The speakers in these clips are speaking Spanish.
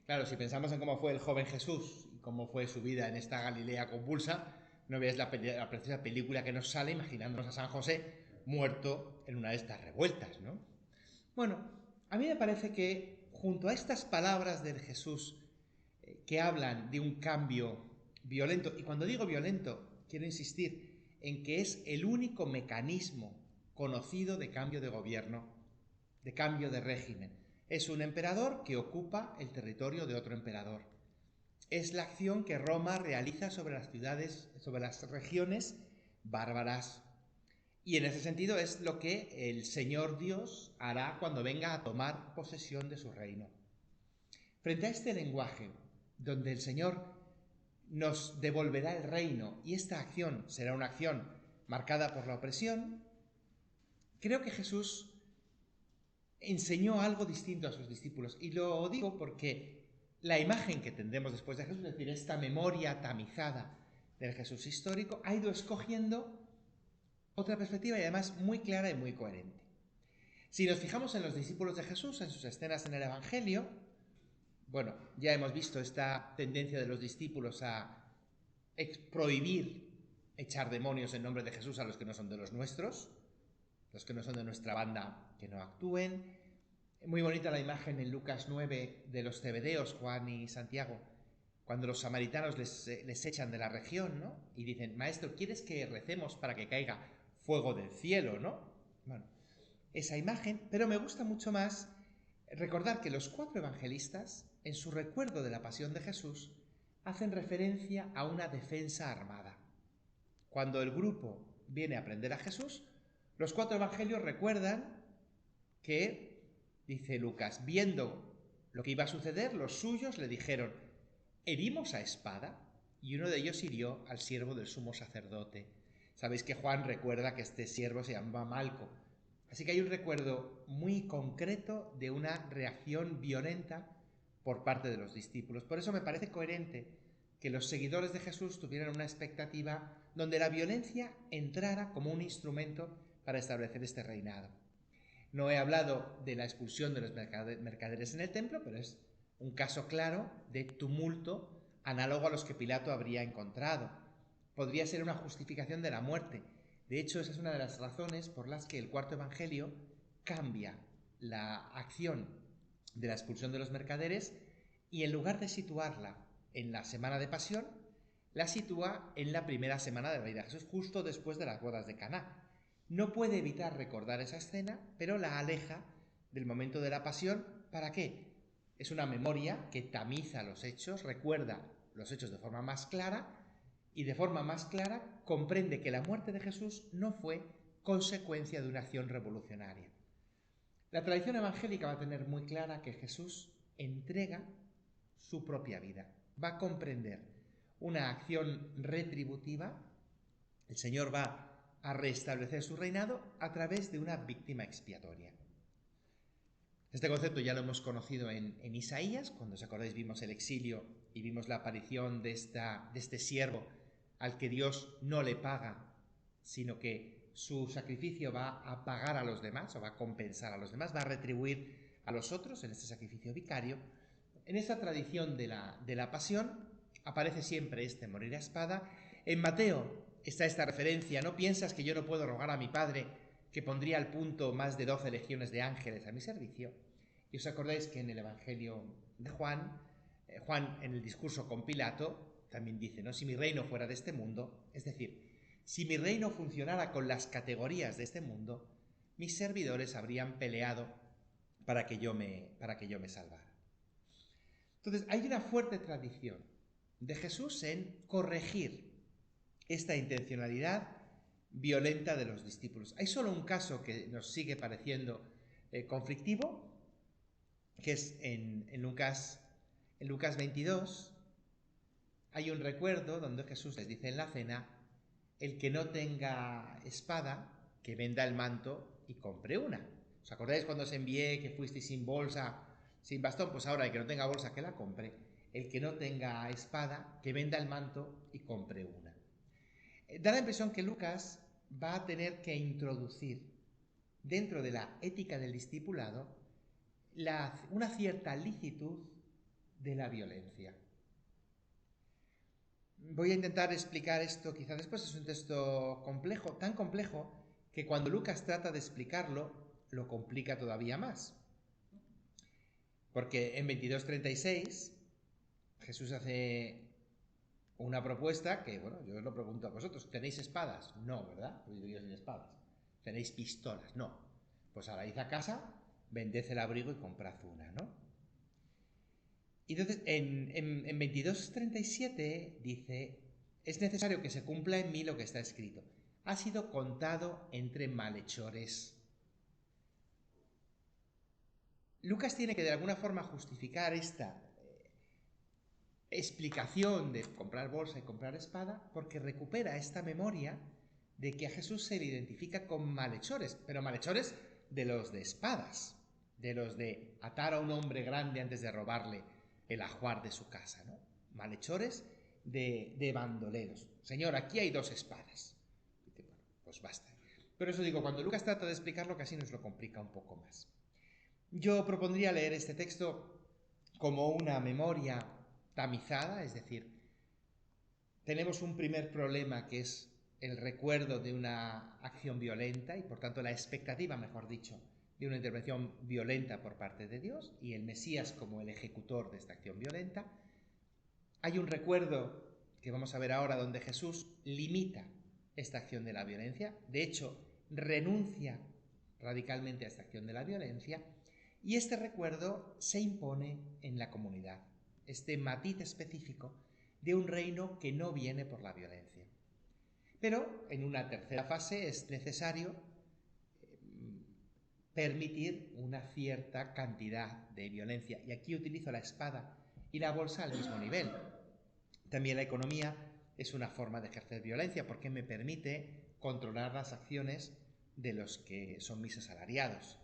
Claro, si pensamos en cómo fue el joven Jesús y cómo fue su vida en esta Galilea convulsa, no veas la preciosa película que nos sale imaginándonos a San José muerto en una de estas revueltas, ¿no? Bueno, a mí me parece que junto a estas palabras del Jesús que hablan de un cambio violento, y cuando digo violento, quiero insistir en que es el único mecanismo conocido de cambio de gobierno, de cambio de régimen. Es un emperador que ocupa el territorio de otro emperador. Es la acción que Roma realiza sobre las ciudades, sobre las regiones bárbaras. Y en ese sentido es lo que el Señor Dios hará cuando venga a tomar posesión de su reino. Frente a este lenguaje, donde el Señor nos devolverá el reino y esta acción será una acción marcada por la opresión, creo que Jesús enseñó algo distinto a sus discípulos. Y lo digo porque la imagen que tendremos después de Jesús, es decir, esta memoria tamizada del Jesús histórico, ha ido escogiendo otra perspectiva y además muy clara y muy coherente. Si nos fijamos en los discípulos de Jesús, en sus escenas en el Evangelio, bueno, ya hemos visto esta tendencia de los discípulos a prohibir echar demonios en nombre de Jesús a los que no son de los nuestros, los que no son de nuestra banda, que no actúen. Muy bonita la imagen en Lucas 9 de los cebedeos, Juan y Santiago, cuando los samaritanos les echan de la región, ¿no? Y dicen, maestro, ¿quieres que recemos para que caiga fuego del cielo, ¿no? Bueno, esa imagen, pero me gusta mucho más recordar que los cuatro evangelistas, en su recuerdo de la pasión de Jesús, hacen referencia a una defensa armada. Cuando el grupo viene a aprender a Jesús, los cuatro evangelios recuerdan que, dice Lucas, viendo lo que iba a suceder, los suyos le dijeron, ¿herimos a espada? Y uno de ellos hirió al siervo del sumo sacerdote. Sabéis que Juan recuerda que este siervo se llamaba Malco. Así que hay un recuerdo muy concreto de una reacción violenta por parte de los discípulos. Por eso me parece coherente que los seguidores de Jesús tuvieran una expectativa donde la violencia entrara como un instrumento para establecer este reinado. No he hablado de la expulsión de los mercaderes en el templo, pero es un caso claro de tumulto análogo a los que Pilato habría encontrado. Podría ser una justificación de la muerte. De hecho, esa es una de las razones por las que el cuarto evangelio cambia la acción de la expulsión de los mercaderes y en lugar de situarla en la semana de pasión, la sitúa en la primera semana de la vida de Jesús, justo después de las bodas de Caná. No puede evitar recordar esa escena, pero la aleja del momento de la pasión. ¿Para qué? Es una memoria que tamiza los hechos, recuerda los hechos de forma más clara y de forma más clara comprende que la muerte de Jesús no fue consecuencia de una acción revolucionaria. La tradición evangélica va a tener muy clara que Jesús entrega su propia vida, va a comprender una acción retributiva. El Señor va a restablecer su reinado a través de una víctima expiatoria. Este concepto ya lo hemos conocido en Isaías, cuando os acordáis vimos el exilio y vimos la aparición de este siervo al que Dios no le paga, sino que su sacrificio va a pagar a los demás o va a compensar a los demás, va a retribuir a los otros en este sacrificio vicario. En esta tradición de la pasión aparece siempre este morir a espada. En Mateo está esta referencia, ¿no piensas que yo no puedo rogar a mi Padre que pondría al punto más de 12 legiones de ángeles a mi servicio? Y os acordáis que en el Evangelio de Juan, Juan en el discurso con Pilato también dice, ¿no? Si mi reino fuera de este mundo, es decir, si mi reino funcionara con las categorías de este mundo, mis servidores habrían peleado para que yo me salvara. Entonces, hay una fuerte tradición de Jesús en corregir esta intencionalidad violenta de los discípulos. Hay solo un caso que nos sigue pareciendo conflictivo, que es en Lucas 22, hay un recuerdo donde Jesús les dice en la cena, el que no tenga espada, que venda el manto y compre una. ¿Os acordáis cuando os envié que fuisteis sin bolsa, sin bastón? Pues ahora el que no tenga bolsa, que la compre. El que no tenga espada, que venda el manto y compre una. Da la impresión que Lucas va a tener que introducir dentro de la ética del discipulado una cierta licitud de la violencia. Voy a intentar explicar esto quizá después. Es un texto complejo, tan complejo que cuando Lucas trata de explicarlo, lo complica todavía más. Porque en 22:36 Jesús hace una propuesta que, bueno, yo os lo pregunto a vosotros. ¿Tenéis espadas? No, ¿verdad? Pues yo sin espadas. ¿Tenéis pistolas? No. Pues ahora id a casa, vended el abrigo y comprad una, ¿no? Y entonces en 22:37 dice: es necesario que se cumpla en mí lo que está escrito. Ha sido contado entre malhechores. Lucas tiene que de alguna forma justificar esta explicación de comprar bolsa y comprar espada porque recupera esta memoria de que a Jesús se le identifica con malhechores, pero malhechores de los de espadas, de los de atar a un hombre grande antes de robarle el ajuar de su casa, ¿no? Malhechores de bandoleros. Señor, aquí hay 2 espadas. Dice, bueno, pues basta. Pero eso digo, cuando Lucas trata de explicarlo casi nos lo complica un poco más. Yo propondría leer este texto como una memoria tamizada, es decir, tenemos un primer problema que es el recuerdo de una acción violenta y por tanto la expectativa, mejor dicho, de una intervención violenta por parte de Dios y el Mesías como el ejecutor de esta acción violenta. Hay un recuerdo que vamos a ver ahora donde Jesús limita esta acción de la violencia, de hecho renuncia radicalmente a esta acción de la violencia, y este recuerdo se impone en la comunidad, este matiz específico de un reino que no viene por la violencia. Pero en una tercera fase es necesario permitir una cierta cantidad de violencia, y aquí utilizo la espada y la bolsa al mismo nivel. También la economía es una forma de ejercer violencia porque me permite controlar las acciones de los que son mis asalariados.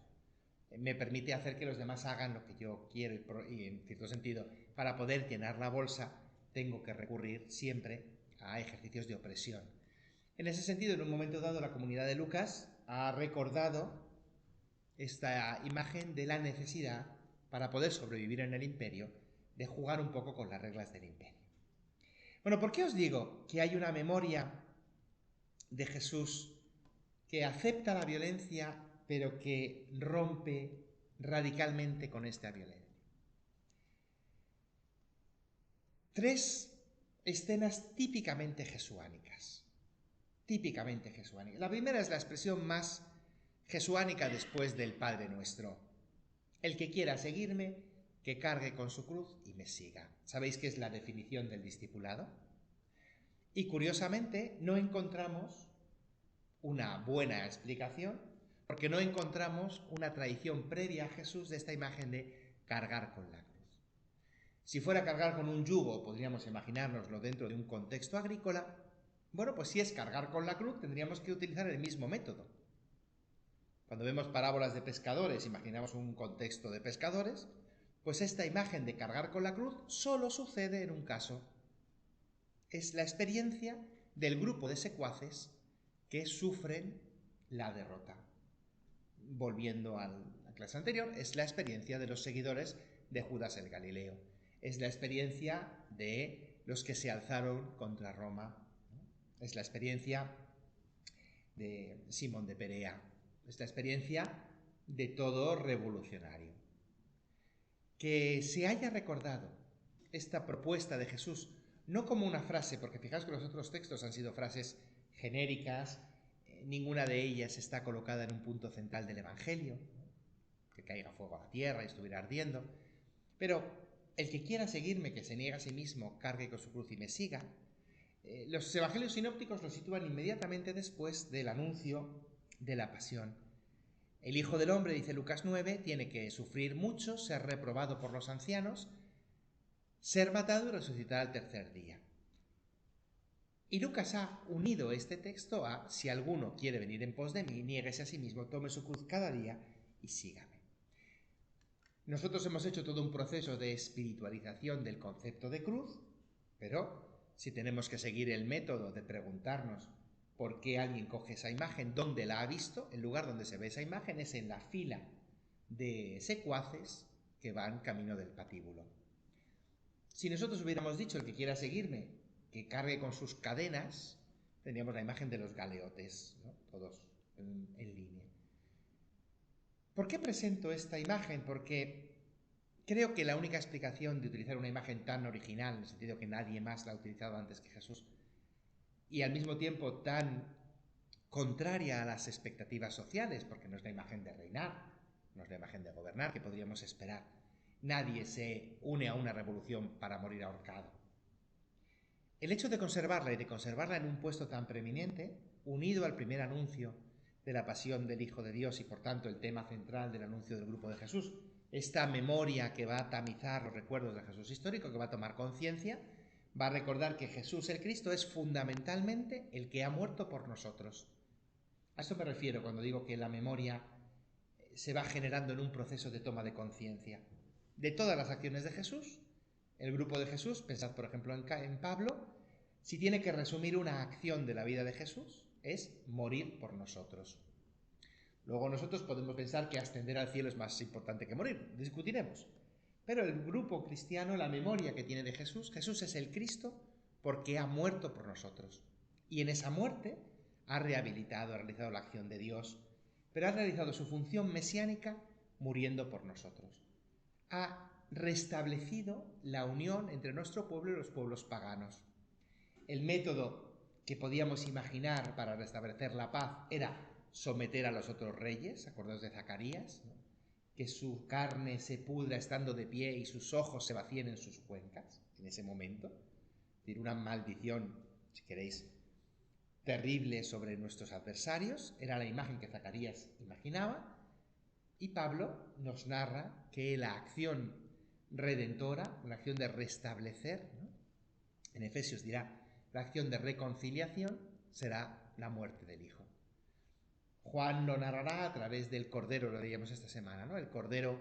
Me permite hacer que los demás hagan lo que yo quiero y en cierto sentido, para poder llenar la bolsa, tengo que recurrir siempre a ejercicios de opresión. En ese sentido, en un momento dado, la comunidad de Lucas ha recordado esta imagen de la necesidad, para poder sobrevivir en el imperio, de jugar un poco con las reglas del imperio. Bueno, ¿por qué os digo que hay una memoria de Jesús que acepta la violencia, pero que rompe radicalmente con esta violencia? 3 escenas típicamente jesuánicas. Típicamente jesuánicas. La primera es la expresión más jesuánica después del Padre Nuestro. El que quiera seguirme, que cargue con su cruz y me siga. ¿Sabéis qué es la definición del discipulado? Y curiosamente no encontramos una buena explicación porque no encontramos una tradición previa a Jesús de esta imagen de cargar con la cruz. Si fuera a cargar con un yugo, podríamos imaginárnoslo dentro de un contexto agrícola. Bueno, pues si es cargar con la cruz, tendríamos que utilizar el mismo método. Cuando vemos parábolas de pescadores, imaginamos un contexto de pescadores, pues esta imagen de cargar con la cruz solo sucede en un caso. Es la experiencia del grupo de secuaces que sufren la derrota. Volviendo a la clase anterior, es la experiencia de los seguidores de Judas el Galileo. Es la experiencia de los que se alzaron contra Roma. Es la experiencia de Simón de Perea. Es la experiencia de todo revolucionario. Que se haya recordado esta propuesta de Jesús, no como una frase, porque fijaos que los otros textos han sido frases genéricas, ninguna de ellas está colocada en un punto central del Evangelio, que caiga fuego a la tierra y estuviera ardiendo, pero el que quiera seguirme, que se niegue a sí mismo, cargue con su cruz y me siga. Los evangelios sinópticos lo sitúan inmediatamente después del anuncio de la pasión. El Hijo del Hombre, dice Lucas 9, tiene que sufrir mucho, ser reprobado por los ancianos, ser matado y resucitar al tercer día. Y Lucas ha unido este texto a: si alguno quiere venir en pos de mí, niéguese a sí mismo, tome su cruz cada día y sígame. Nosotros hemos hecho todo un proceso de espiritualización del concepto de cruz, pero si tenemos que seguir el método de preguntarnos por qué alguien coge esa imagen, dónde la ha visto, el lugar donde se ve esa imagen es en la fila de secuaces que van camino del patíbulo. Si nosotros hubiéramos dicho, el que quiera seguirme, que cargue con sus cadenas, tendríamos la imagen de los galeotes, ¿no? Todos en línea. ¿Por qué presento esta imagen? Porque creo que la única explicación de utilizar una imagen tan original, en el sentido que nadie más la ha utilizado antes que Jesús, y al mismo tiempo tan contraria a las expectativas sociales, porque no es la imagen de reinar, no es la imagen de gobernar que podríamos esperar. Nadie se une a una revolución para morir ahorcado. El hecho de conservarla y de conservarla en un puesto tan preeminente, unido al primer anuncio de la pasión del Hijo de Dios y por tanto el tema central del anuncio del grupo de Jesús, esta memoria que va a tamizar los recuerdos de Jesús histórico, que va a tomar conciencia, va a recordar que Jesús el Cristo es fundamentalmente el que ha muerto por nosotros. A esto me refiero cuando digo que la memoria se va generando en un proceso de toma de conciencia de todas las acciones de Jesús. El grupo de Jesús, pensad por ejemplo en Pablo, si tiene que resumir una acción de la vida de Jesús, es morir por nosotros. Luego nosotros podemos pensar que ascender al cielo es más importante que morir, discutiremos. Pero el grupo cristiano, la memoria que tiene de Jesús, Jesús es el Cristo porque ha muerto por nosotros. Y en esa muerte ha rehabilitado, ha realizado la acción de Dios, pero ha realizado su función mesiánica muriendo por nosotros. Ha restablecido la unión entre nuestro pueblo y los pueblos paganos. El método que podíamos imaginar para restablecer la paz era someter a los otros reyes, acordaos de Zacarías, ¿no? Que su carne se pudra estando de pie y sus ojos se vacíen en sus cuencas, en ese momento. Es decir, una maldición, si queréis, terrible sobre nuestros adversarios, era la imagen que Zacarías imaginaba, y Pablo nos narra que la acción redentora, la acción de restablecer, ¿no? En Efesios dirá, la acción de reconciliación será la muerte del Hijo. Juan lo narrará a través del Cordero, lo leíamos esta semana, ¿no? El Cordero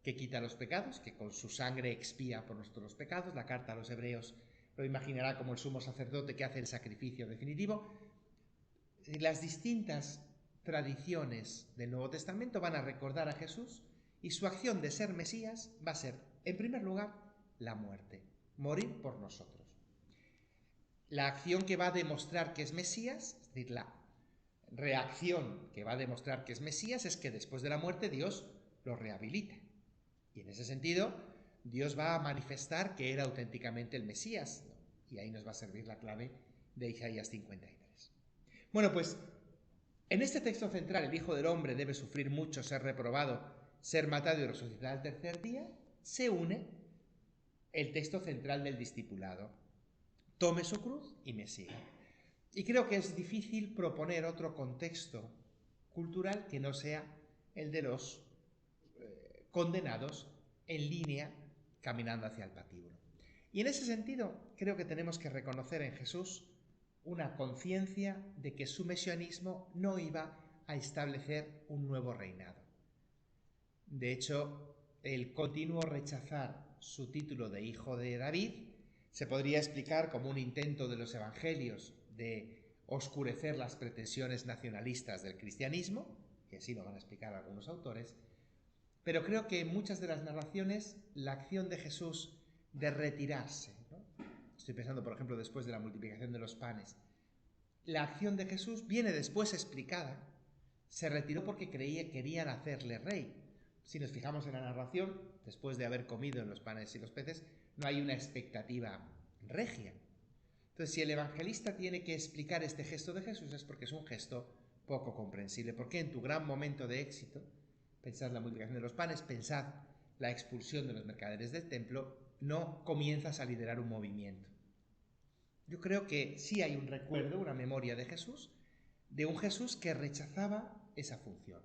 que quita los pecados, que con su sangre expía por nuestros pecados. La carta a los Hebreos lo imaginará como el sumo sacerdote que hace el sacrificio definitivo. Las distintas tradiciones del Nuevo Testamento van a recordar a Jesús y su acción de ser Mesías va a ser, en primer lugar, la muerte, morir por nosotros. La acción que va a demostrar que es Mesías, es decir, la reacción que va a demostrar que es Mesías, es que después de la muerte Dios lo rehabilite. Y en ese sentido, Dios va a manifestar que era auténticamente el Mesías. Y ahí nos va a servir la clave de Isaías 53. Bueno, pues en este texto central, el Hijo del Hombre debe sufrir mucho, ser reprobado, ser matado y resucitar al tercer día, se une el texto central del discipulado. Tome su cruz y me siga. Y creo que es difícil proponer otro contexto cultural que no sea el de los condenados en línea caminando hacia el patíbulo. Y en ese sentido creo que tenemos que reconocer en Jesús una conciencia de que su mesianismo no iba a establecer un nuevo reinado. De hecho, el continuo rechazar su título de hijo de David se podría explicar como un intento de los evangelios de oscurecer las pretensiones nacionalistas del cristianismo, que así lo van a explicar algunos autores, pero creo que en muchas de las narraciones la acción de Jesús de retirarse, ¿no? Estoy pensando, por ejemplo, después de la multiplicación de los panes, la acción de Jesús viene después explicada. Se retiró porque querían hacerle rey. Si nos fijamos en la narración, después de haber comido en los panes y los peces, no hay una expectativa regia. Entonces, si el evangelista tiene que explicar este gesto de Jesús es porque es un gesto poco comprensible. Porque en tu gran momento de éxito, pensad la multiplicación de los panes, pensad la expulsión de los mercaderes del templo, no comienzas a liderar un movimiento. Yo creo que sí hay un recuerdo, una memoria de Jesús, de un Jesús que rechazaba esa función,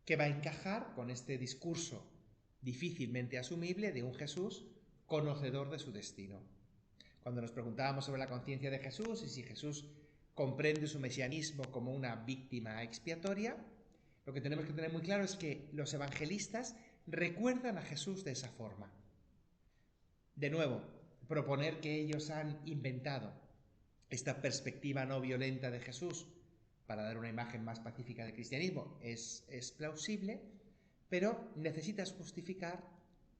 que va a encajar con este discurso difícilmente asumible de un Jesús conocedor de su destino. Cuando nos preguntábamos sobre la conciencia de Jesús y si Jesús comprende su mesianismo como una víctima expiatoria, lo que tenemos que tener muy claro es que los evangelistas recuerdan a Jesús de esa forma. De nuevo, proponer que ellos han inventado esta perspectiva no violenta de Jesús para dar una imagen más pacífica del cristianismo es plausible, pero necesitas justificar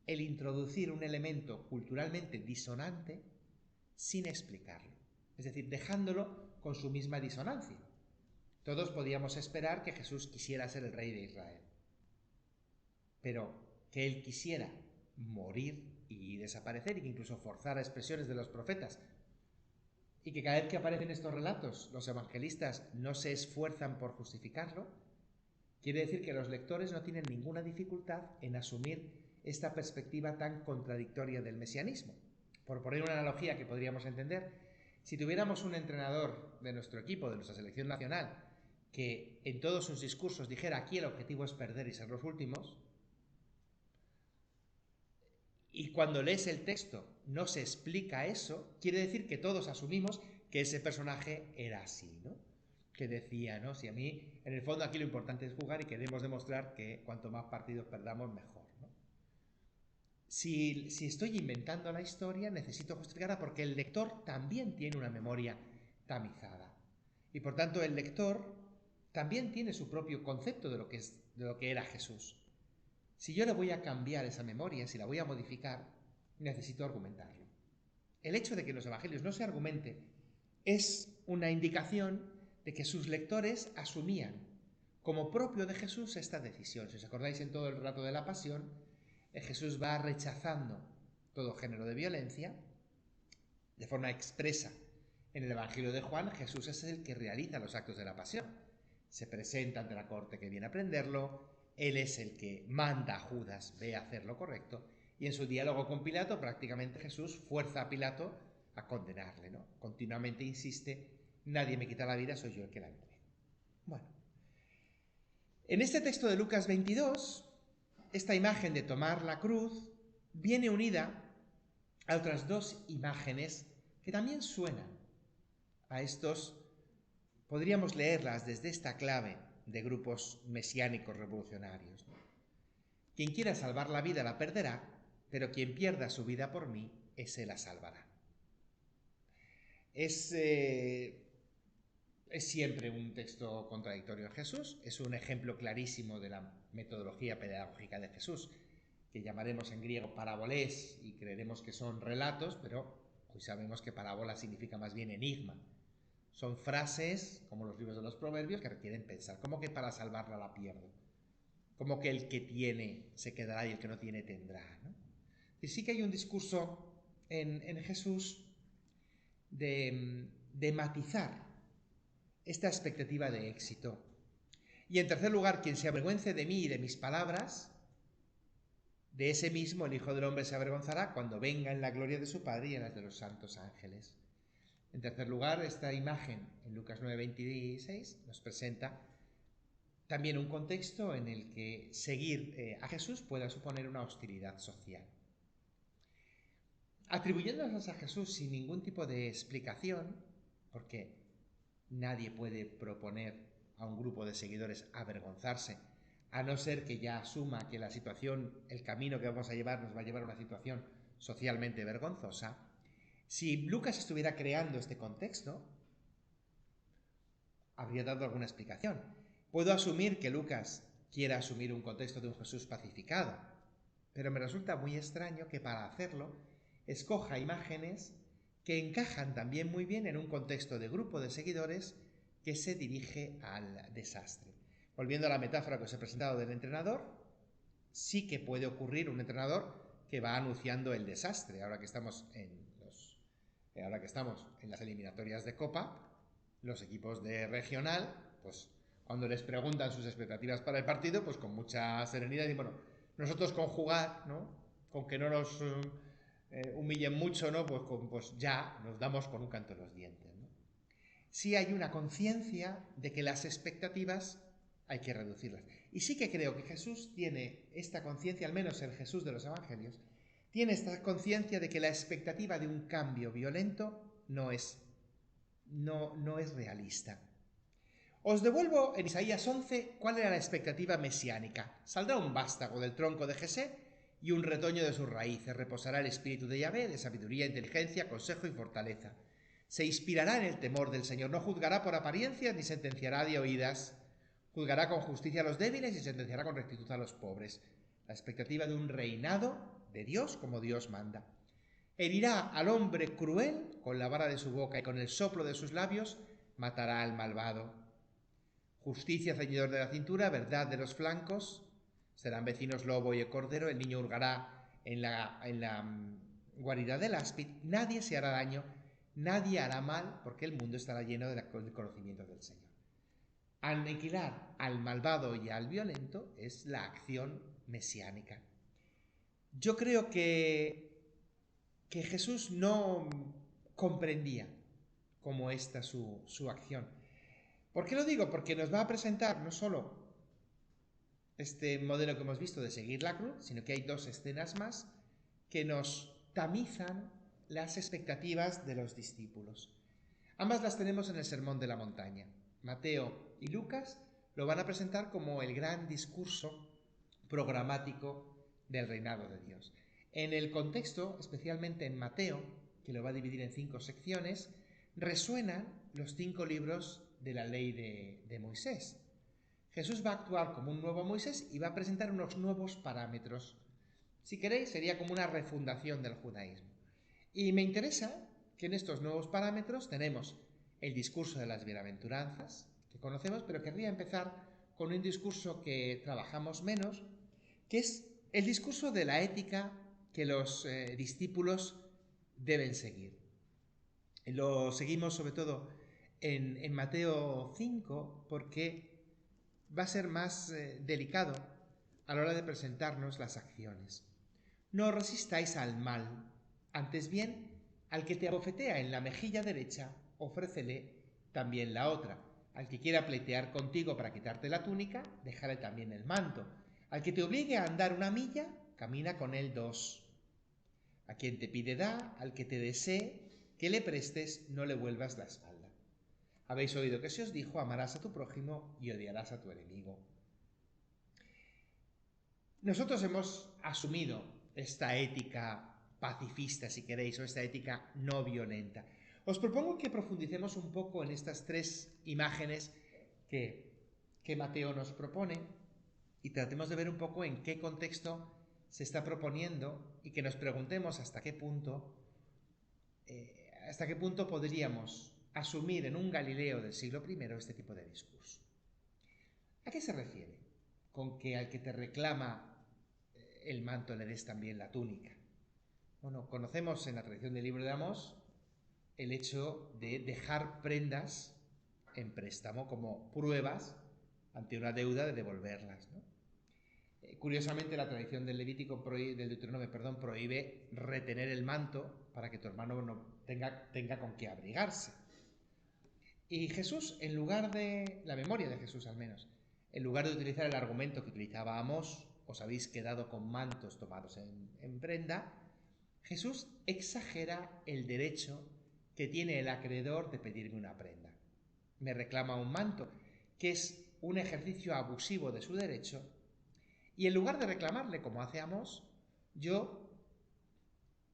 el introducir un elemento culturalmente disonante sin explicarlo, es decir, dejándolo con su misma disonancia. Todos podíamos esperar que Jesús quisiera ser el rey de Israel, pero que él quisiera morir y desaparecer, y que incluso forzara expresiones de los profetas, y que cada vez que aparecen estos relatos los evangelistas no se esfuerzan por justificarlo, quiere decir que los lectores no tienen ninguna dificultad en asumir esta perspectiva tan contradictoria del mesianismo. Por poner una analogía que podríamos entender, si tuviéramos un entrenador de nuestro equipo, de nuestra selección nacional, que en todos sus discursos dijera aquí el objetivo es perder y ser los últimos, y cuando lees el texto no se explica eso, quiere decir que todos asumimos que ese personaje era así, ¿no? Que decía, ¿no? Si a mí, en el fondo aquí lo importante es jugar y queremos demostrar que cuanto más partidos perdamos, mejor, ¿no? Si estoy inventando la historia, necesito justificarla porque el lector también tiene una memoria tamizada. Y por tanto el lector también tiene su propio concepto de lo que era Jesús. Si yo le voy a cambiar esa memoria, si la voy a modificar, necesito argumentarlo. El hecho de que en los evangelios no se argumente es una indicación de que sus lectores asumían como propio de Jesús esta decisión. Si os acordáis, en todo el relato de la pasión, Jesús va rechazando todo género de violencia de forma expresa. En el Evangelio de Juan, Jesús es el que realiza los actos de la pasión. Se presenta ante la corte que viene a prenderlo, él es el que manda a Judas, ve a hacer lo correcto, y en su diálogo con Pilato, prácticamente Jesús fuerza a Pilato a condenarle, ¿no? Continuamente insiste, nadie me quita la vida, soy yo el que la entrega. Bueno, en este texto de Lucas 22, esta imagen de tomar la cruz viene unida a otras dos imágenes que también suenan a estos, podríamos leerlas desde esta clave de grupos mesiánicos revolucionarios, ¿no? Quien quiera salvar la vida la perderá, pero quien pierda su vida por mí, ese la salvará. Es siempre un texto contradictorio en Jesús, es un ejemplo clarísimo de la metodología pedagógica de Jesús, que llamaremos en griego parabolés y creeremos que son relatos, pero hoy sabemos que parábola significa más bien enigma. Son frases, como los libros de los proverbios, que requieren pensar. ¿Cómo que para salvarla la pierdo? ¿Cómo que el que tiene se quedará y el que no tiene tendrá, ¿no? Y sí que hay un discurso en Jesús de matizar esta expectativa de éxito. Y en tercer lugar, quien se avergüence de mí y de mis palabras, de ese mismo el Hijo del Hombre se avergonzará cuando venga en la gloria de su Padre y en las de los santos ángeles. En tercer lugar, esta imagen en Lucas 9:26 nos presenta también un contexto en el que seguir a Jesús pueda suponer una hostilidad social. Atribuyéndonos a Jesús sin ningún tipo de explicación, porque nadie puede proponer a un grupo de seguidores avergonzarse, a no ser que ya asuma que la situación, el camino que vamos a llevar nos va a llevar a una situación socialmente vergonzosa. Si Lucas estuviera creando este contexto, habría dado alguna explicación. Puedo asumir que Lucas quiera asumir un contexto de un Jesús pacificado, pero me resulta muy extraño que para hacerlo escoja imágenes que encajan también muy bien en un contexto de grupo de seguidores que se dirige al desastre. Volviendo a la metáfora que os he presentado del entrenador, sí que puede ocurrir un entrenador que va anunciando el desastre. Ahora que estamos en las eliminatorias de Copa, los equipos de regional, pues cuando les preguntan sus expectativas para el partido, pues con mucha serenidad dicen, bueno, nosotros con jugar, ¿no? Con que no nos humillen mucho, ¿no? Pues ya nos damos con un canto en los dientes, ¿no? Sí hay una conciencia de que las expectativas hay que reducirlas. Y sí que creo que Jesús tiene esta conciencia, al menos el Jesús de los Evangelios, tiene esta conciencia de que la expectativa de un cambio violento no es realista. Os devuelvo en Isaías 11 cuál era la expectativa mesiánica. Saldrá un vástago del tronco de Jesé y un retoño de sus raíces. Reposará el espíritu de Yahvé, de sabiduría, inteligencia, consejo y fortaleza. Se inspirará en el temor del Señor. No juzgará por apariencias ni sentenciará de oídas. Juzgará con justicia a los débiles y sentenciará con rectitud a los pobres. La expectativa de un reinado de Dios como Dios manda. Herirá al hombre cruel con la vara de su boca y con el soplo de sus labios matará al malvado. Justicia ceñidor de la cintura, verdad de los flancos, serán vecinos lobo y cordero, el niño hurgará en la guarida del áspid, nadie se hará daño, nadie hará mal, porque el mundo estará lleno del conocimiento del Señor. Aniquilar al malvado y al violento es la acción mesiánica. Yo creo que Jesús no comprendía como esta su acción. ¿Por qué lo digo? Porque nos va a presentar no solo este modelo que hemos visto de seguir la cruz, sino que hay dos escenas más que nos tamizan las expectativas de los discípulos. Ambas las tenemos en el Sermón de la Montaña. Mateo y Lucas lo van a presentar como el gran discurso programático del reinado de Dios. En el contexto, especialmente en Mateo, que lo va a dividir en 5 secciones, resuenan los 5 libros de la ley de Moisés. Jesús va a actuar como un nuevo Moisés y va a presentar unos nuevos parámetros. Si queréis, sería como una refundación del judaísmo. Y me interesa que en estos nuevos parámetros tenemos el discurso de las bienaventuranzas, que conocemos, pero querría empezar con un discurso que trabajamos menos, que es el discurso de la ética que los discípulos deben seguir. Lo seguimos sobre todo en Mateo 5 porque va a ser más delicado a la hora de presentarnos las acciones. No resistáis al mal, antes bien, al que te abofetea en la mejilla derecha, ofrécele también la otra. Al que quiera pleitear contigo para quitarte la túnica, déjale también el manto. Al que te obligue a andar 1 milla, camina con él 2. A quien te pide da, al que te desee que le prestes, no le vuelvas la espalda. Habéis oído que se os dijo, amarás a tu prójimo y odiarás a tu enemigo. Nosotros hemos asumido esta ética pacifista, si queréis, o esta ética no violenta. Os propongo que profundicemos un poco en estas 3 imágenes que Mateo nos propone y tratemos de ver un poco en qué contexto se está proponiendo y que nos preguntemos hasta qué punto podríamos asumir en un Galileo del siglo I este tipo de discurso. ¿A qué se refiere con que al que te reclama el manto le des también la túnica? Bueno, conocemos en la tradición del libro de Amós el hecho de dejar prendas en préstamo como pruebas ante una deuda de devolverlas, ¿no? Curiosamente, la tradición del Deuteronomio prohíbe retener el manto para que tu hermano no tenga con qué abrigarse. Y Jesús, en lugar de, la memoria de Jesús al menos, en lugar de utilizar el argumento que utilizaba Amós, os habéis quedado con mantos tomados en prenda, Jesús exagera el derecho que tiene el acreedor de pedirme una prenda. Me reclama un manto, que es un ejercicio abusivo de su derecho, y en lugar de reclamarle como hace Amós, yo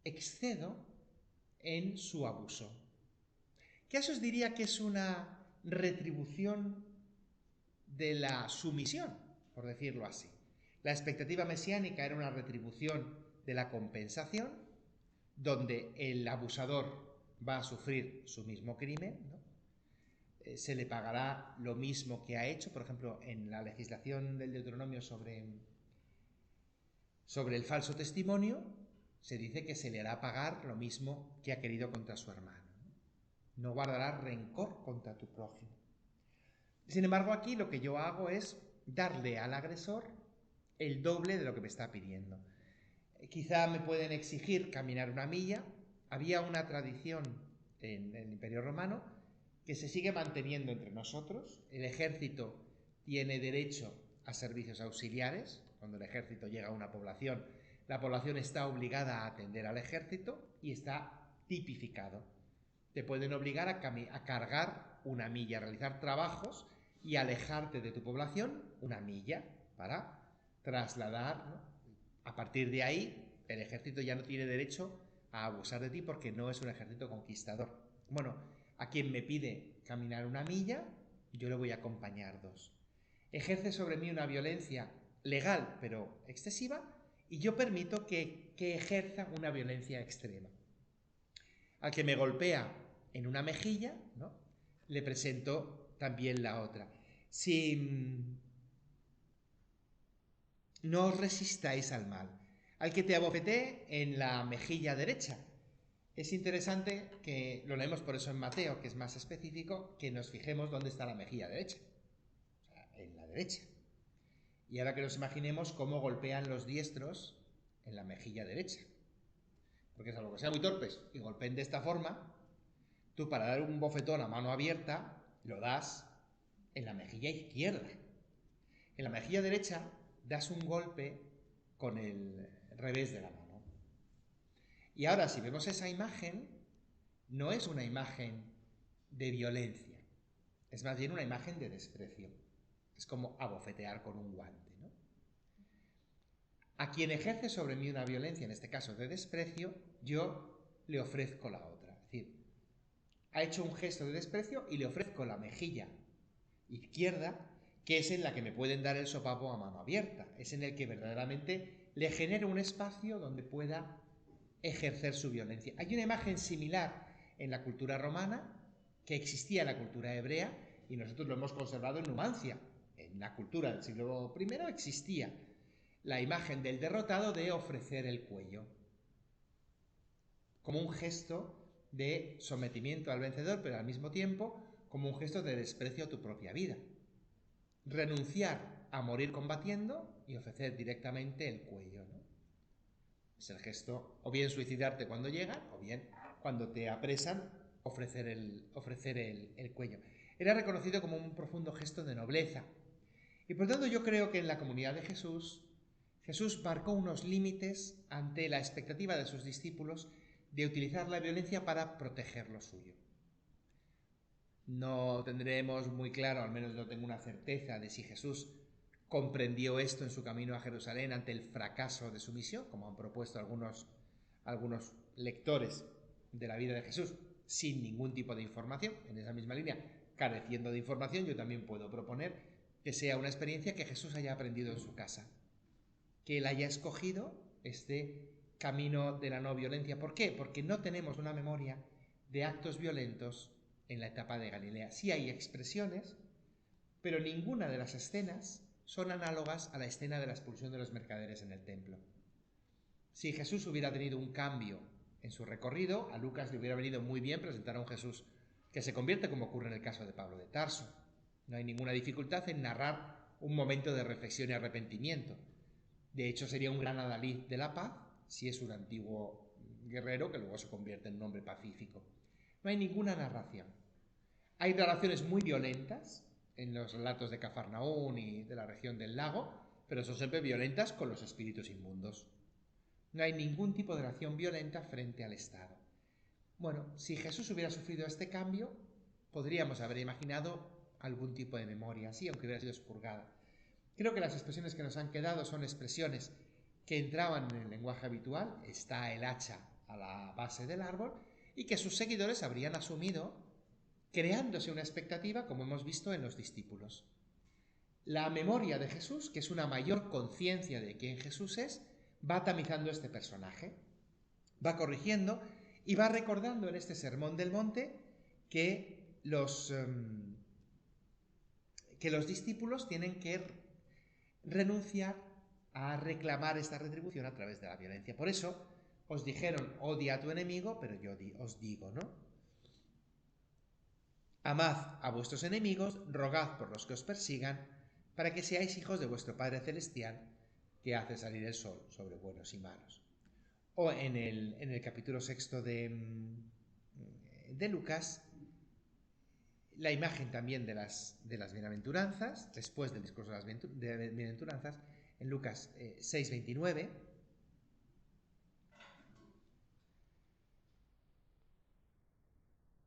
excedo en su abuso. ¿Qué os diría que es una retribución de la sumisión, por decirlo así? La expectativa mesiánica era una retribución de la compensación, donde el abusador va a sufrir su mismo crimen, ¿no? Se le pagará lo mismo que ha hecho. Por ejemplo, en la legislación del Deuteronomio sobre el falso testimonio, se dice que se le hará pagar lo mismo que ha querido contra su hermano. No guardarás rencor contra tu prójimo. Sin embargo, aquí lo que yo hago es darle al agresor el doble de lo que me está pidiendo. Quizá me pueden exigir caminar 1 milla. Había una tradición en el Imperio Romano que se sigue manteniendo entre nosotros. El ejército tiene derecho a servicios auxiliares. Cuando el ejército llega a una población, la población está obligada a atender al ejército y está tipificado. Te pueden obligar a cargar 1 milla, a realizar trabajos y alejarte de tu población 1 milla para trasladar, ¿no? A partir de ahí, el ejército ya no tiene derecho a abusar de ti porque no es un ejército conquistador. Bueno, a quien me pide caminar 1 milla, yo le voy a acompañar 2. Ejerce sobre mí una violencia legal, pero excesiva, y yo permito que ejerza una violencia extrema. Al que me golpea en una mejilla, ¿no?, le presento también la otra. Si no os resistáis al mal. Al que te abofetee en la mejilla derecha. Es interesante que lo leemos por eso en Mateo, que es más específico, que nos fijemos dónde está la mejilla derecha. O sea, en la derecha. Y ahora que nos imaginemos cómo golpean los diestros en la mejilla derecha. Porque salvo que sean muy torpes y golpeen de esta forma, tú para dar un bofetón a mano abierta lo das en la mejilla izquierda. En la mejilla derecha das un golpe con el revés de la mano. Y ahora, si vemos esa imagen, no es una imagen de violencia, es más bien una imagen de desprecio. Es como abofetear con un guante, ¿no? A quien ejerce sobre mí una violencia, en este caso de desprecio, yo le ofrezco la otra. Es decir, ha hecho un gesto de desprecio y le ofrezco la mejilla izquierda, que es en la que me pueden dar el sopapo a mano abierta. Es en el que verdaderamente le genero un espacio donde pueda ejercer su violencia. Hay una imagen similar en la cultura romana que existía en la cultura hebrea y nosotros lo hemos conservado en Numancia. En la cultura del siglo I existía la imagen del derrotado de ofrecer el cuello como un gesto de sometimiento al vencedor, pero al mismo tiempo como un gesto de desprecio a tu propia vida. Renunciar a morir combatiendo y ofrecer directamente el cuello, ¿no? Es el gesto, o bien suicidarte cuando llegan, o bien cuando te apresan, ofrecer el cuello. Era reconocido como un profundo gesto de nobleza. Y por tanto yo creo que en la comunidad de Jesús, Jesús marcó unos límites ante la expectativa de sus discípulos de utilizar la violencia para proteger lo suyo. No tendremos muy claro, al menos no tengo una certeza de si Jesús comprendió esto en su camino a Jerusalén ante el fracaso de su misión, como han propuesto algunos lectores de la vida de Jesús, sin ningún tipo de información. En esa misma línea, careciendo de información, yo también puedo proponer que sea una experiencia que Jesús haya aprendido en su casa, que él haya escogido este camino de la no violencia. ¿Por qué? Porque no tenemos una memoria de actos violentos en la etapa de Galilea. Sí hay expresiones, pero ninguna de las escenas son análogas a la escena de la expulsión de los mercaderes en el templo. Si Jesús hubiera tenido un cambio en su recorrido, a Lucas le hubiera venido muy bien presentar a un Jesús que se convierte, como ocurre en el caso de Pablo de Tarso. No hay ninguna dificultad en narrar un momento de reflexión y arrepentimiento. De hecho, sería un gran adalid de la paz si es un antiguo guerrero que luego se convierte en un hombre pacífico. No hay ninguna narración. Hay narraciones muy violentas en los relatos de Cafarnaún y de la región del lago, pero son siempre violentas con los espíritus inmundos. No hay ningún tipo de acción violenta frente al Estado. Bueno, si Jesús hubiera sufrido este cambio, podríamos haber imaginado algún tipo de memoria así, aunque hubiera sido expurgada. Creo que las expresiones que nos han quedado son expresiones que entraban en el lenguaje habitual, está el hacha a la base del árbol, y que sus seguidores habrían asumido, creándose una expectativa, como hemos visto en los discípulos. La memoria de Jesús, que es una mayor conciencia de quién Jesús es, va tamizando este personaje, va corrigiendo y va recordando en este Sermón del Monte que los discípulos tienen que renunciar a reclamar esta retribución a través de la violencia. Por eso os dijeron, odia a tu enemigo, pero yo os digo, ¿no? Amad a vuestros enemigos, rogad por los que os persigan, para que seáis hijos de vuestro Padre Celestial, que hace salir el sol sobre buenos y malos. O en el capítulo 6 de Lucas, la imagen también de las bienaventuranzas, después del discurso de las bienaventuranzas, en Lucas 6:29,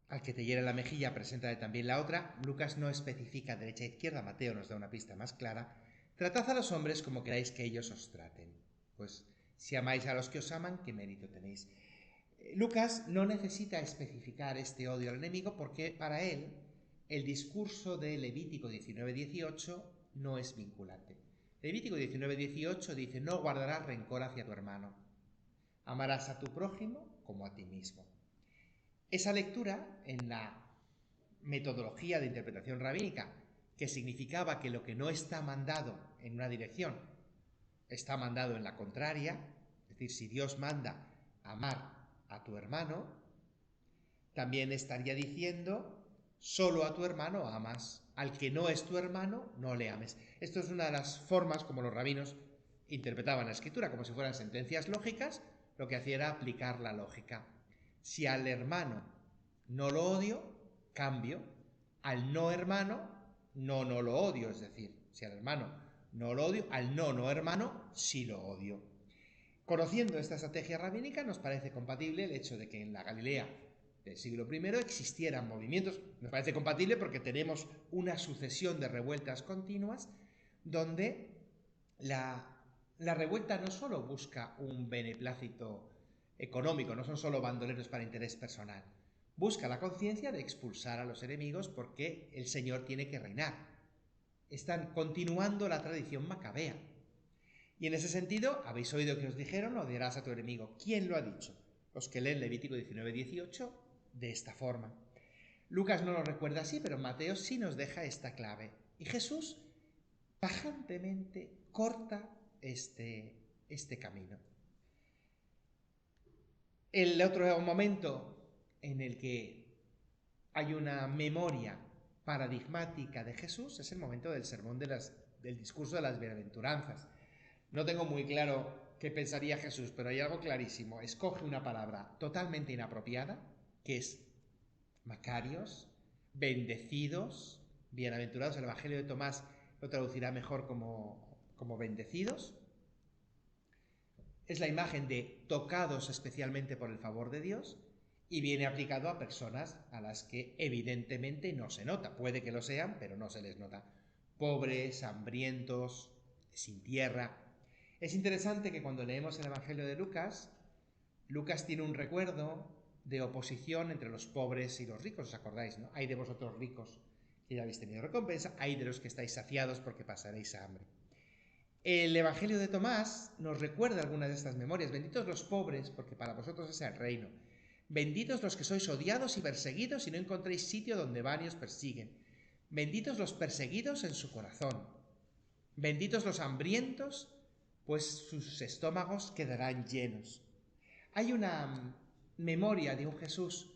al que te hiere la mejilla, preséntale también la otra. Lucas no especifica derecha e izquierda, Mateo nos da una pista más clara. Tratad a los hombres como queráis que ellos os traten. Pues si amáis a los que os aman, ¿qué mérito tenéis? Lucas no necesita especificar este odio al enemigo porque para él el discurso de Levítico 19:18 no es vinculante. Levítico 19:18 dice: no guardarás rencor hacia tu hermano. Amarás a tu prójimo como a ti mismo. Esa lectura, en la metodología de interpretación rabínica, que significaba que lo que no está mandado en una dirección está mandado en la contraria, es decir, si Dios manda amar a tu hermano, también estaría diciendo: solo a tu hermano amas, al que no es tu hermano no le ames. Esto es una de las formas como los rabinos interpretaban la escritura, como si fueran sentencias lógicas. Lo que hacía era aplicar la lógica. Si al hermano no lo odio, cambio. Al no hermano, no lo odio. Es decir, si al hermano no lo odio, al no hermano sí lo odio. Conociendo esta estrategia rabínica, nos parece compatible el hecho de que en la Galilea del siglo I existieran movimientos. Nos parece compatible porque tenemos una sucesión de revueltas continuas donde la revuelta no solo busca un beneplácito económico, no son solo bandoleros para interés personal, busca la conciencia de expulsar a los enemigos porque el Señor tiene que reinar. Están continuando la tradición macabea. Y en ese sentido, habéis oído que os dijeron: odiarás a tu enemigo. ¿Quién lo ha dicho? Los que leen Levítico 19:18 de esta forma. Lucas no lo recuerda así, pero Mateo sí nos deja esta clave. Y Jesús tajantemente corta este camino. El otro momento en el que hay una memoria paradigmática de Jesús es el momento del sermón del discurso de las bienaventuranzas. No tengo muy claro qué pensaría Jesús, pero hay algo clarísimo. Escoge una palabra totalmente inapropiada, que es Macarios, bendecidos, bienaventurados. El Evangelio de Tomás lo traducirá mejor como bendecidos. Es la imagen de tocados especialmente por el favor de Dios, y viene aplicado a personas a las que evidentemente no se nota. Puede que lo sean, pero no se les nota. Pobres, hambrientos, sin tierra. Es interesante que cuando leemos el Evangelio de Lucas, Lucas tiene un recuerdo de oposición entre los pobres y los ricos. ¿Os acordáis, no? Hay de vosotros ricos que ya habéis tenido recompensa, hay de los que estáis saciados porque pasaréis hambre. El Evangelio de Tomás nos recuerda algunas de estas memorias. Benditos los pobres, porque para vosotros es el reino. Benditos los que sois odiados y perseguidos y no encontréis sitio donde van y os persiguen. Benditos los perseguidos en su corazón. Benditos los hambrientos, pues sus estómagos quedarán llenos. Hay una memoria de un Jesús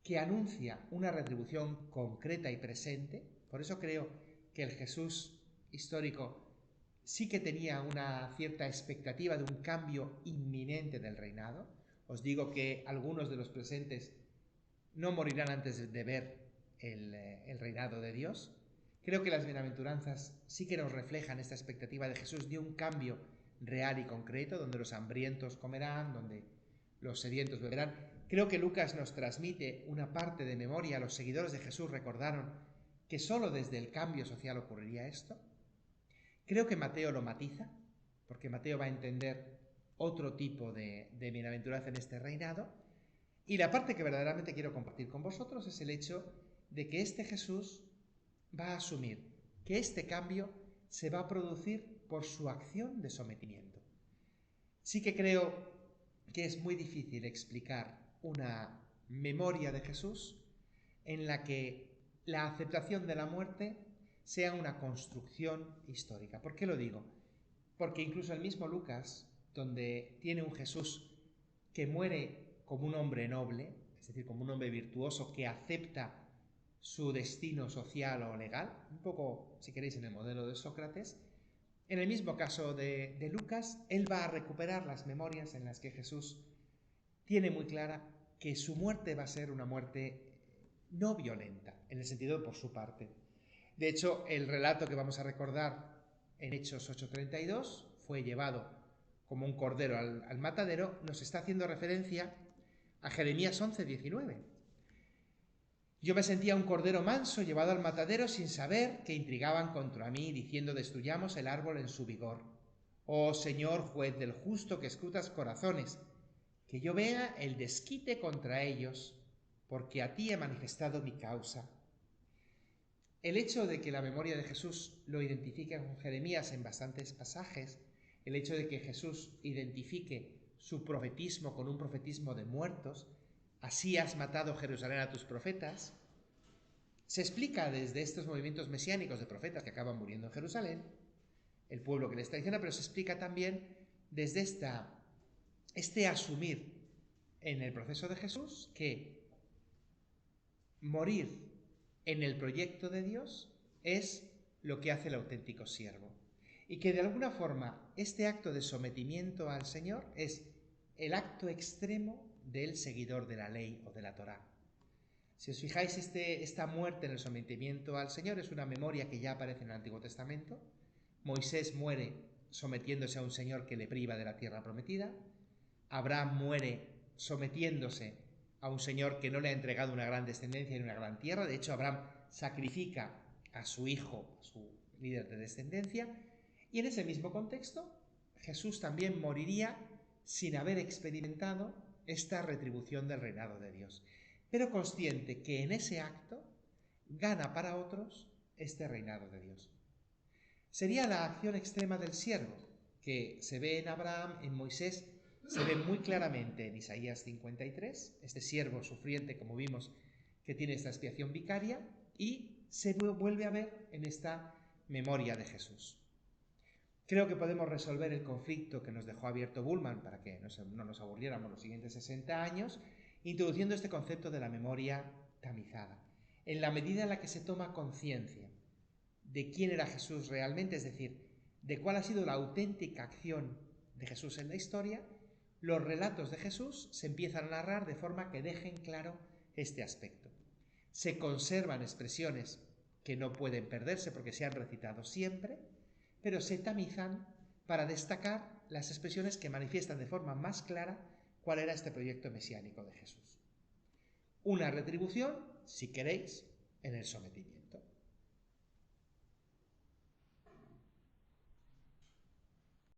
que anuncia una retribución concreta y presente. Por eso creo que el Jesús histórico sí que tenía una cierta expectativa de un cambio inminente del reinado. Os digo que algunos de los presentes no morirán antes de ver el reinado de Dios. Creo que las bienaventuranzas sí que nos reflejan esta expectativa de Jesús de un cambio real y concreto, donde los hambrientos comerán, donde los sedientos beberán. Creo que Lucas nos transmite una parte de memoria. Los seguidores de Jesús recordaron que solo desde el cambio social ocurriría esto. Creo que Mateo lo matiza, porque Mateo va a entender otro tipo de bienaventuranza en este reinado. Y la parte que verdaderamente quiero compartir con vosotros es el hecho de que este Jesús va a asumir que este cambio se va a producir por su acción de sometimiento. Sí que creo que es muy difícil explicar una memoria de Jesús en la que la aceptación de la muerte sea una construcción histórica. ¿Por qué lo digo? Porque incluso el mismo Lucas, donde tiene un Jesús que muere como un hombre noble, es decir, como un hombre virtuoso que acepta su destino social o legal, un poco, si queréis, en el modelo de Sócrates, en el mismo caso de Lucas, él va a recuperar las memorias en las que Jesús tiene muy clara que su muerte va a ser una muerte no violenta, en el sentido por su parte. De hecho, el relato que vamos a recordar en Hechos 8:32 fue llevado como un cordero al matadero, nos está haciendo referencia a Jeremías 11:19. Yo me sentía un cordero manso llevado al matadero sin saber que intrigaban contra mí, diciendo: destruyamos el árbol en su vigor. Oh Señor, juez del justo que escrutas corazones, que yo vea el desquite contra ellos, porque a ti he manifestado mi causa. El hecho de que la memoria de Jesús lo identifique con Jeremías en bastantes pasajes, el hecho de que Jesús identifique su profetismo con un profetismo de muertos, así has matado Jerusalén a tus profetas, se explica desde estos movimientos mesiánicos de profetas que acaban muriendo en Jerusalén, el pueblo que les traiciona, pero se explica también desde este asumir en el proceso de Jesús que morir en el proyecto de Dios es lo que hace el auténtico siervo. Y que de alguna forma este acto de sometimiento al Señor es el acto extremo del seguidor de la ley o de la Torá. Si os fijáis, esta muerte en el sometimiento al Señor es una memoria que ya aparece en el Antiguo Testamento. Moisés muere sometiéndose a un Señor que le priva de la tierra prometida. Abraham muere sometiéndose a un Señor que no le ha entregado una gran descendencia ni una gran tierra. De hecho, Abraham sacrifica a su hijo, a su líder de descendencia. Y en ese mismo contexto, Jesús también moriría sin haber experimentado esta retribución del reinado de Dios, pero consciente que en ese acto gana para otros este reinado de Dios. Sería la acción extrema del siervo, que se ve en Abraham, en Moisés, se ve muy claramente en Isaías 53, este siervo sufriente, como vimos, que tiene esta expiación vicaria, y se vuelve a ver en esta memoria de Jesús. Creo que podemos resolver el conflicto que nos dejó abierto Bullmann para que no nos aburriéramos los siguientes 60 años, introduciendo este concepto de la memoria tamizada. En la medida en la que se toma conciencia de quién era Jesús realmente, es decir, de cuál ha sido la auténtica acción de Jesús en la historia, los relatos de Jesús se empiezan a narrar de forma que dejen claro este aspecto. Se conservan expresiones que no pueden perderse porque se han recitado siempre, pero se tamizan para destacar las expresiones que manifiestan de forma más clara cuál era este proyecto mesiánico de Jesús. Una retribución, si queréis, en el sometimiento.